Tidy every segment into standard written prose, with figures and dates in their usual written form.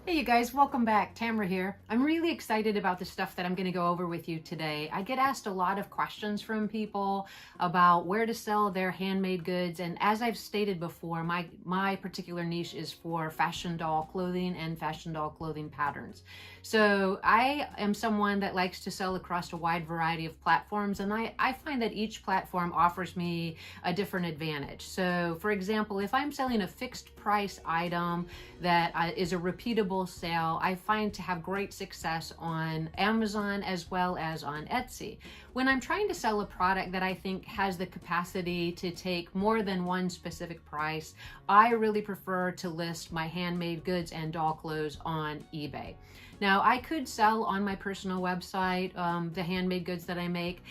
Hey you guys, welcome back. Tamara here. I'm really excited about the stuff that I'm going to go over with you today. I get asked a lot of questions from people about where to sell their handmade goods, and as I've stated before, my particular niche is for fashion doll clothing and fashion doll clothing patterns. So I am someone that likes to sell across a wide variety of platforms, and I find that each platform offers me a different advantage. So for example, if I'm selling a fixed price item that is a repeatable sale, I find to have great success on Amazon as well as on Etsy. When I'm trying to sell a product that I think has the capacity to take more than one specific price, I really prefer to list my handmade goods and doll clothes on eBay. Now, I could sell on my personal website the handmade goods that I make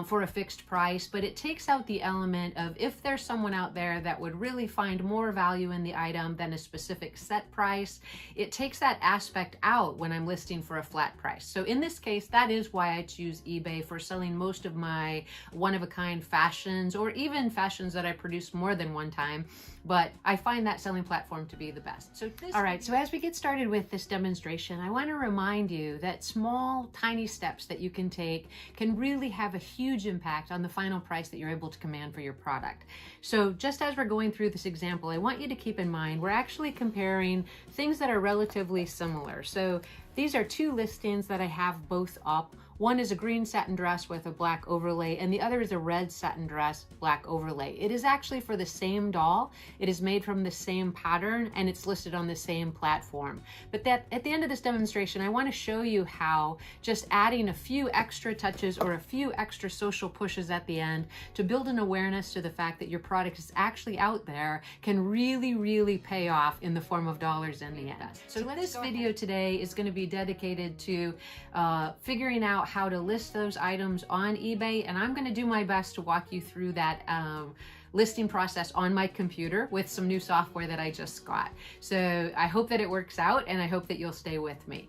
for a fixed price, but it takes out the element of if there's someone out there that would really find more value in the item than a specific set price, it takes that aspect out when I'm listing for a flat price. So in this case, that is why I choose eBay for selling most of my one-of-a-kind fashions, or even fashions that I produce more than one time, but I find that selling platform to be the best. All right, so as we get started with this demonstration, I want to remind you that small, tiny steps that you can take can really have a huge impact on the final price that you're able to command for your product. So just as we're going through this example, I want you to keep in mind, we're actually comparing things that are relatively similar. So these are two listings that I have both up. One is a green satin dress with a black overlay, and the other is a red satin dress, black overlay. It is actually for the same doll. It is made from the same pattern, and it's listed on the same platform. But at the end of this demonstration, I want to show you how just adding a few extra touches or a few extra social pushes at the end to build an awareness to the fact that your product is actually out there can really, really pay off in the form of dollars in the end. So this video today is going to be dedicated to figuring out how to list those items on eBay, and I'm going to do my best to walk you through that listing process on my computer with some new software that I just got. So I hope that it works out, and I hope that you'll stay with me.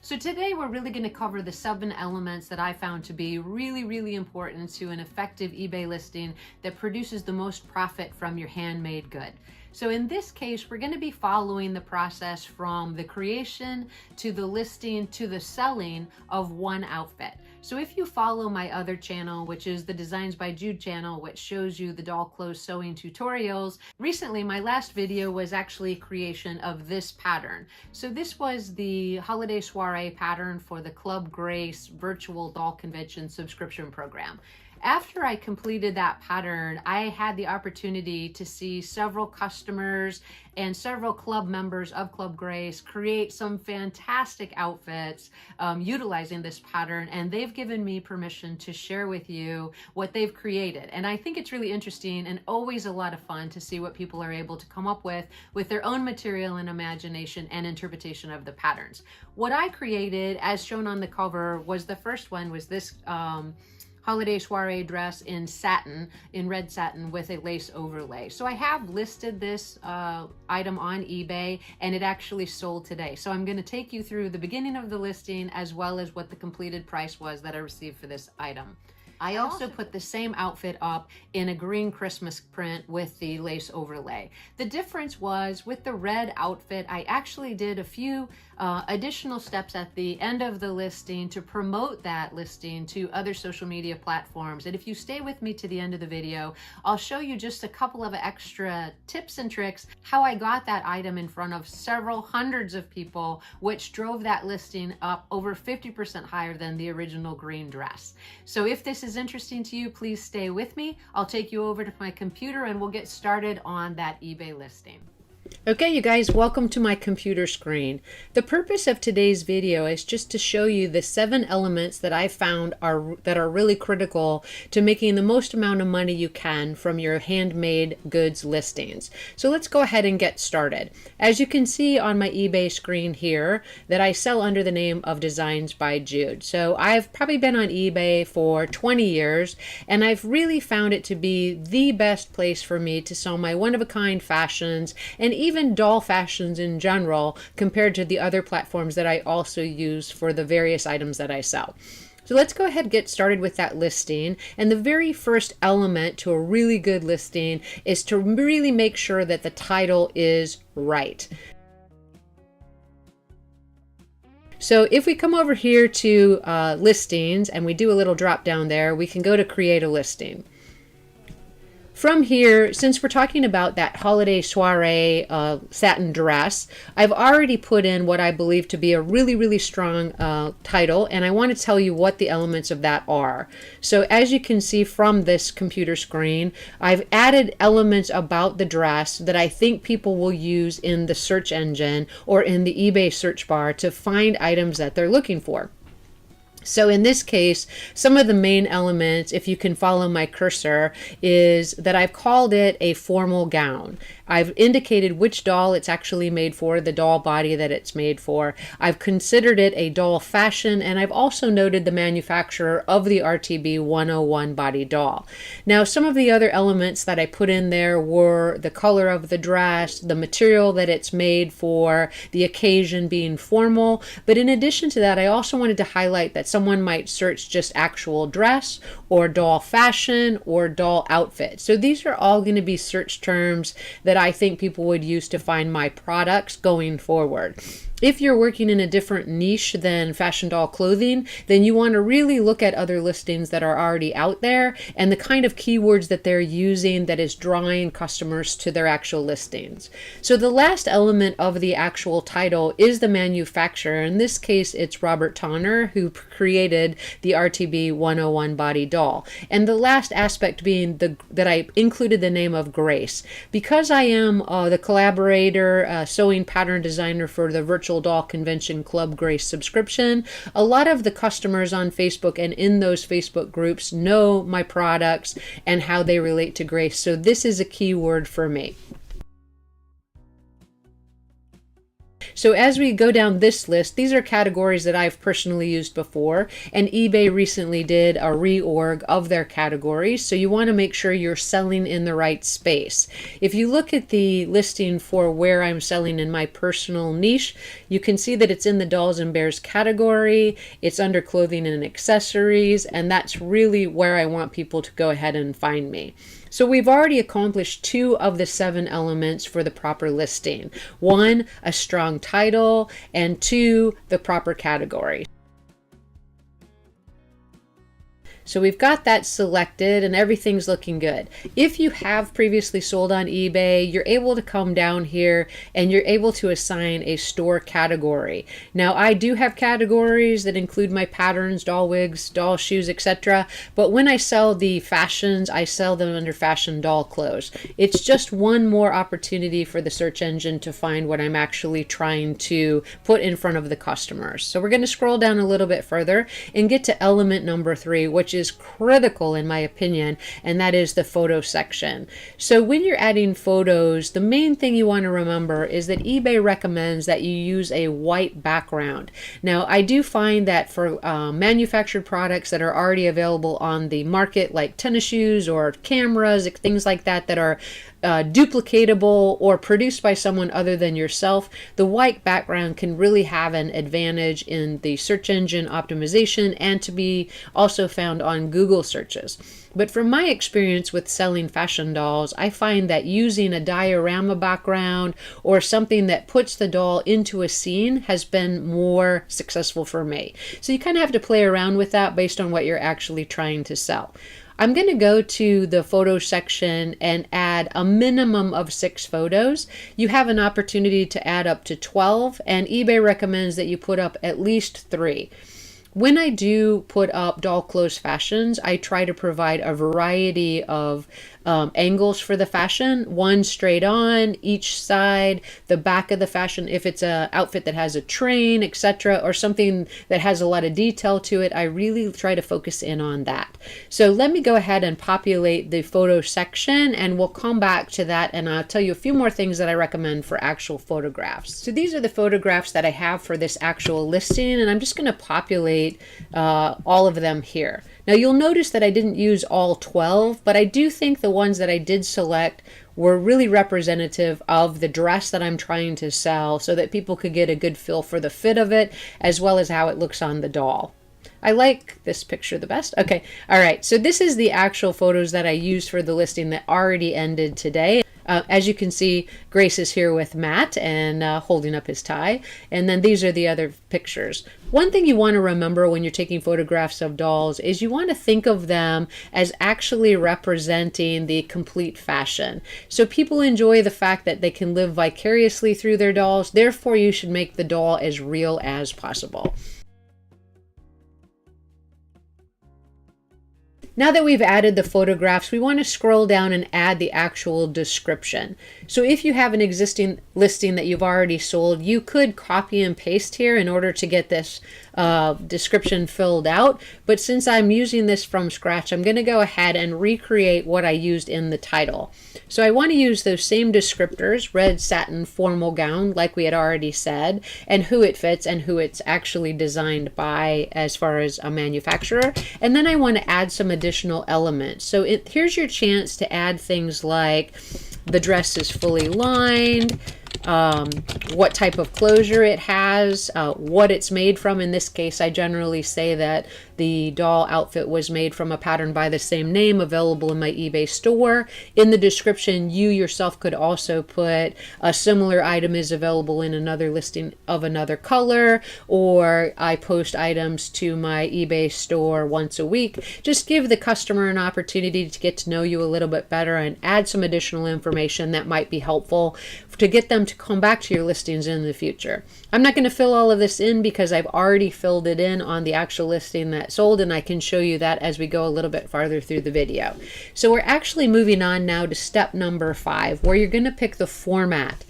So today we're really going to cover the 7 elements that I found to be really, really important to an effective eBay listing that produces the most profit from your handmade good. So in this case, we're going to be following the process from the creation to the listing to the selling of one outfit. So if you follow my other channel, which is the Designs by Jude channel, which shows you the doll clothes sewing tutorials, recently my last video was actually creation of this pattern. So this was the Holiday Soiree pattern for the Club Grace virtual doll convention subscription program. After I completed that pattern, I had the opportunity to see several customers and several club members of Club Grace create some fantastic outfits utilizing this pattern, and they've given me permission to share with you what they've created. And I think it's really interesting and always a lot of fun to see what people are able to come up with their own material and imagination and interpretation of the patterns. What I created, as shown on the cover, was the first one was this Holiday Soiree dress in satin, in red satin with a lace overlay. So I have listed this item on eBay, and it actually sold today. So I'm going to take you through the beginning of the listing as well as what the completed price was that I received for this item. I also put the same outfit up in a green Christmas print with the lace overlay. The difference was with the red outfit, I actually did a few additional steps at the end of the listing to promote that listing to other social media platforms. And if you stay with me to the end of the video, I'll show you just a couple of extra tips and tricks how I got that item in front of several hundreds of people, which drove that listing up over 50% higher than the original green dress. So if this is interesting to you, please stay with me. I'll take you over to my computer and we'll get started on that eBay listing. Okay, you guys, welcome to my computer screen. The purpose of today's video is just to show you the 7 elements that I found are really critical to making the most amount of money you can from your handmade goods listings. So let's go ahead and get started. As you can see on my eBay screen here, that I sell under the name of Designs by Jude. So I've probably been on eBay for 20 years, and I've really found it to be the best place for me to sell my one-of-a-kind fashions and even doll fashions in general compared to the other platforms that I also use for the various items that I sell. So let's go ahead and get started with that listing. And the very first element to a really good listing is to really make sure that the title is right. So if we come over here to listings and we do a little drop down there, we can go to create a listing. From here, since we're talking about that Holiday Soiree satin dress, I've already put in what I believe to be a really, really strong title, and I want to tell you what the elements of that are. So as you can see from this computer screen, I've added elements about the dress that I think people will use in the search engine or in the eBay search bar to find items that they're looking for. So in this case, some of the main elements, if you can follow my cursor, is that I've called it a formal gown. I've indicated which doll it's actually made for, the doll body that it's made for. I've considered it a doll fashion, and I've also noted the manufacturer of the RTB 101 body doll. Now, some of the other elements that I put in there were the color of the dress, the material that it's made for, the occasion being formal. But in addition to that, I also wanted to highlight that someone might search just actual dress or doll fashion or doll outfit. So these are all going to be search terms that I think people would use to find my products going forward. If you're working in a different niche than fashion doll clothing, then you want to really look at other listings that are already out there and the kind of keywords that they're using that is drawing customers to their actual listings. So the last element of the actual title is the manufacturer. In this case, it's Robert Tonner, who created the RTB 101 body doll. And the last aspect being that I included the name of Grace. Because I am the collaborator, sewing pattern designer for the Virtual Doll Convention Club Grace subscription, a lot of the customers on Facebook and in those Facebook groups know my products and how they relate to Grace. So this is a keyword for me. So as we go down this list, these are categories that I've personally used before, and eBay recently did a reorg of their categories, so you want to make sure you're selling in the right space. If you look at the listing for where I'm selling in my personal niche, you can see that it's in the dolls and bears category, it's under clothing and accessories, and that's really where I want people to go ahead and find me. So we've already accomplished 2 of the 7 elements for the proper listing. 1, a strong title, and 2, the proper category. So we've got that selected and everything's looking good. If you have previously sold on eBay, you're able to come down here and you're able to assign a store category. Now I do have categories that include my patterns, doll wigs, doll shoes, etc. But when I sell the fashions, I sell them under fashion doll clothes. It's just one more opportunity for the search engine to find what I'm actually trying to put in front of the customers. So we're going to scroll down a little bit further and get to element number 3, which is critical in my opinion, and that is the photo section. So when you're adding photos, the main thing you want to remember is that eBay recommends that you use a white background. Now I do find that for manufactured products that are already available on the market, like tennis shoes or cameras, things like that that are duplicatable or produced by someone other than yourself, the white background can really have an advantage in the search engine optimization and to be also found on Google searches. But from my experience with selling fashion dolls, I find that using a diorama background or something that puts the doll into a scene has been more successful for me. So you kind of have to play around with that based on what you're actually trying to sell. I'm going to go to the photo section and add a minimum of 6 photos. You have an opportunity to add up to 12, and eBay recommends that you put up at least 3. When I do put up doll clothes fashions, I try to provide a variety of angles for the fashion, one straight on, each side, the back of the fashion, if it's an outfit that has a train, etc., or something that has a lot of detail to it, I really try to focus in on that. So let me go ahead and populate the photo section, and we'll come back to that, and I'll tell you a few more things that I recommend for actual photographs. So these are the photographs that I have for this actual listing, and I'm just going to populate all of them here. Now you'll notice that I didn't use all 12, but I do think the ones that I did select were really representative of the dress that I'm trying to sell so that people could get a good feel for the fit of it as well as how it looks on the doll. I like this picture the best. Okay, all right, so this is the actual photos that I used for the listing that already ended today. As you can see, Grace is here with Matt and holding up his tie. And then these are the other pictures. One thing you want to remember when you're taking photographs of dolls is you want to think of them as actually representing the complete fashion. So people enjoy the fact that they can live vicariously through their dolls. Therefore, you should make the doll as real as possible. Now that we've added the photographs, we want to scroll down and add the actual description. So if you have an existing listing that you've already sold, you could copy and paste here in order to get this description filled out. But since I'm using this from scratch, I'm going to go ahead and recreate what I used in the title. So I want to use those same descriptors, red satin formal gown, like we had already said, and who it fits and who it's actually designed by as far as a manufacturer. And then I want to add some additional elements. So here's your chance to add things like the dress is fully lined, what type of closure it has, what it's made from. In this case, I generally say that the doll outfit was made from a pattern by the same name available in my eBay store. In the description, you yourself could also put a similar item is available in another listing of another color, or I post items to my eBay store once a week. Just give the customer an opportunity to get to know you a little bit better and add some additional information that might be helpful to get them to come back to your listings in the future. I'm not going to fill all of this in because I've already filled it in on the actual listing that sold, and I can show you that as we go a little bit farther through the video. So we're actually moving on now to step number 5, where you're going to pick the format.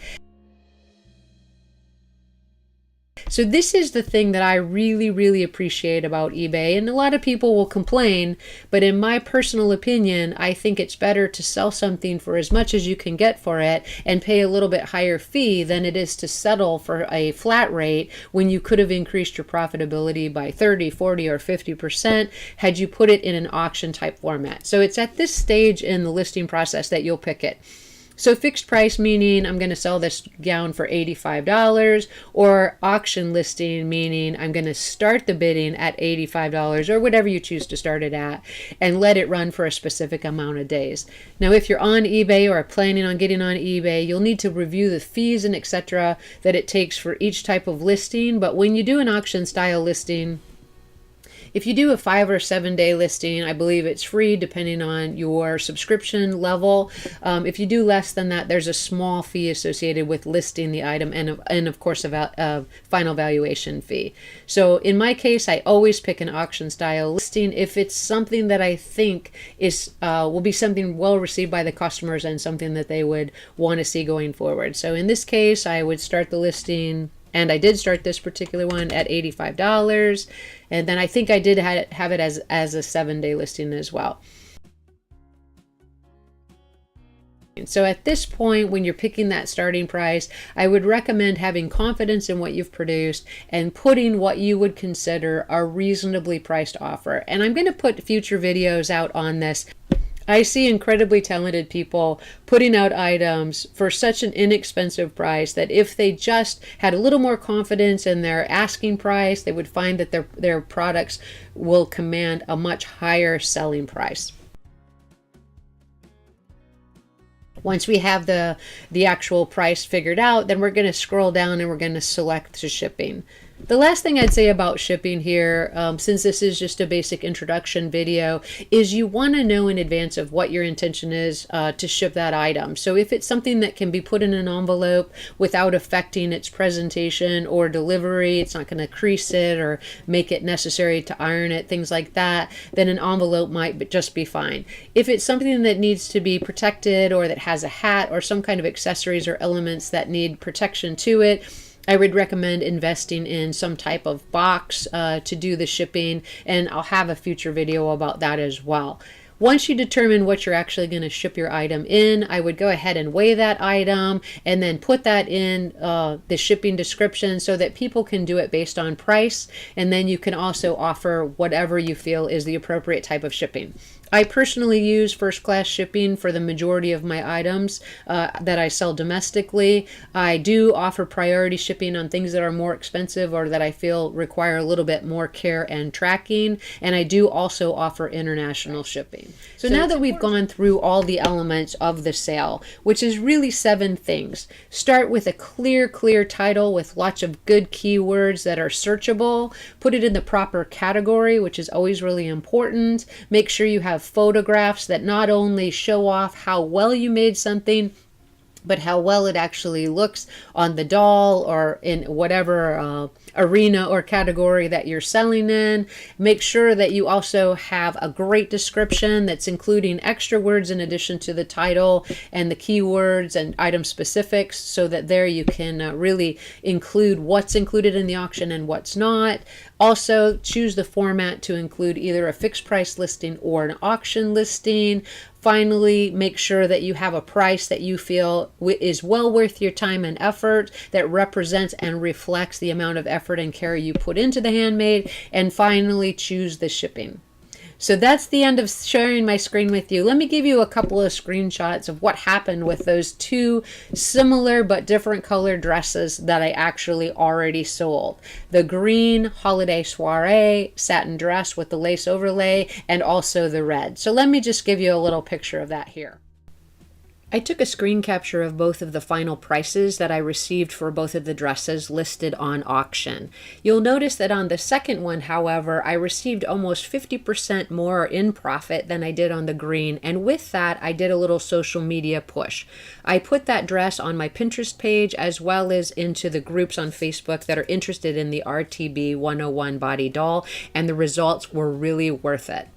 So this is the thing that I really appreciate about eBay, and a lot of people will complain, but in my personal opinion, I think it's better to sell something for as much as you can get for it and pay a little bit higher fee than it is to settle for a flat rate when you could have increased your profitability by 30, 40, or 50% had you put it in an auction type format. So it's at this stage in the listing process that you'll pick it. So fixed price meaning I'm going to sell this gown for $85, or auction listing meaning I'm going to start the bidding at $85 or whatever you choose to start it at and let it run for a specific amount of days. Now if you're on eBay or are planning on getting on eBay, you'll need to review the fees and etc. that it takes for each type of listing. But when you do an auction style listing, if you do a 5 or 7 day listing, I believe it's free depending on your subscription level. If you do less than that, there's a small fee associated with listing the item and of course a final valuation fee. So in my case, I always pick an auction style listing if it's something that I think is will be something well received by the customers and something that they would want to see going forward. So in this case, I would start the listing, and I did start this particular one at $85. And then I think I did have it as a 7-day listing as well. So at this point, when you're picking that starting price, I would recommend having confidence in what you've produced and putting what you would consider a reasonably priced offer. And I'm going to put future videos out on this. I see incredibly talented people putting out items for such an inexpensive price that if they just had a little more confidence in their asking price, they would find that their products will command a much higher selling price. Once we have the actual price figured out, then we're going to scroll down and we're going to select the shipping. The last thing I'd say about shipping here, since this is just a basic introduction video, is you want to know in advance of what your intention is to ship that item. So if it's something that can be put in an envelope without affecting its presentation or delivery, it's not going to crease it or make it necessary to iron it, things like that, then an envelope might just be fine. If it's something that needs to be protected or that has a hat or some kind of accessories or elements that need protection to it, I would recommend investing in some type of box to do the shipping, and I'll have a future video about that as well. Once you determine what you're actually going to ship your item in, I would go ahead and weigh that item and then put that in the shipping description so that people can do it based on price, and then you can also offer whatever you feel is the appropriate type of shipping. I personally use first class shipping for the majority of my items that I sell domestically. I do offer priority shipping on things that are more expensive or that I feel require a little bit more care and tracking. And I do also offer international shipping. So now that we've gone through all the elements of the sale, which is really 7 things, start with a clear title with lots of good keywords that are searchable. Put it in the proper category, which is always really important. Make sure you have photographs that not only show off how well you made something, but how well it actually looks on the doll or in whatever arena or category that you're selling in. Make sure that you also have a great description that's including extra words in addition to the title and the keywords and item specifics, so that there you can really include what's included in the auction and what's not. Also, choose the format to include either a fixed price listing or an auction listing. Finally, make sure that you have a price that you feel is well worth your time and effort, that represents and reflects the amount of effort and care you put into the handmade. And finally, choose the shipping. So that's the end of sharing my screen with you. Let me give you a couple of screenshots of what happened with those 2 similar but different color dresses that I actually already sold. The green Holiday Soiree satin dress with the lace overlay, and also the red. So let me just give you a little picture of that here. I took a screen capture of both of the final prices that I received for both of the dresses listed on auction. You'll notice that on the second one, however, I received almost 50% more in profit than I did on the green, and with that, I did a little social media push. I put that dress on my Pinterest page as well as into the groups on Facebook that are interested in the RTB 101 body doll, and the results were really worth it.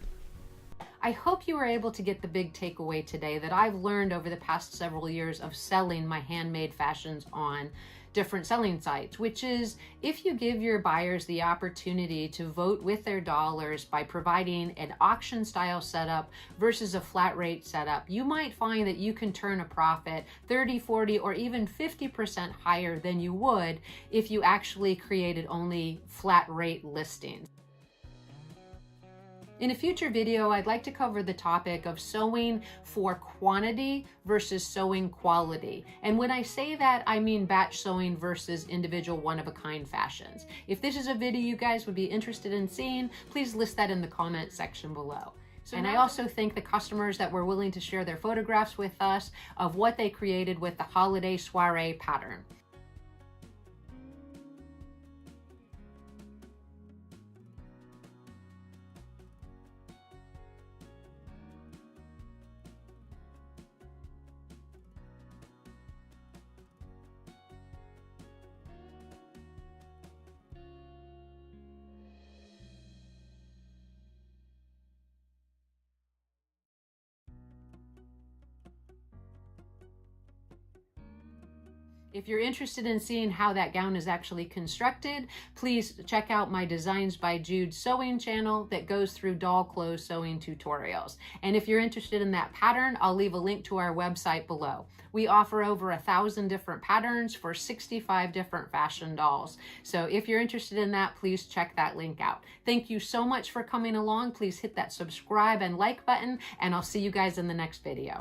I hope you were able to get the big takeaway today that I've learned over the past several years of selling my handmade fashions on different selling sites, which is if you give your buyers the opportunity to vote with their dollars by providing an auction style setup versus a flat rate setup, you might find that you can turn a profit 30, 40, or even 50% higher than you would if you actually created only flat rate listings. In a future video, I'd like to cover the topic of sewing for quantity versus sewing quality. And when I say that, I mean batch sewing versus individual one-of-a-kind fashions. If this is a video you guys would be interested in seeing, please list that in the comment section below. And I also thank the customers that were willing to share their photographs with us of what they created with the Holiday Soiree pattern. If you're interested in seeing how that gown is actually constructed, please check out my Designs by Jude sewing channel that goes through doll clothes sewing tutorials. And if you're interested in that pattern, I'll leave a link to our website below. We offer over 1,000 different patterns for 65 different fashion dolls. So if you're interested in that, please check that link out. Thank you so much for coming along. Please hit that subscribe and like button, and I'll see you guys in the next video.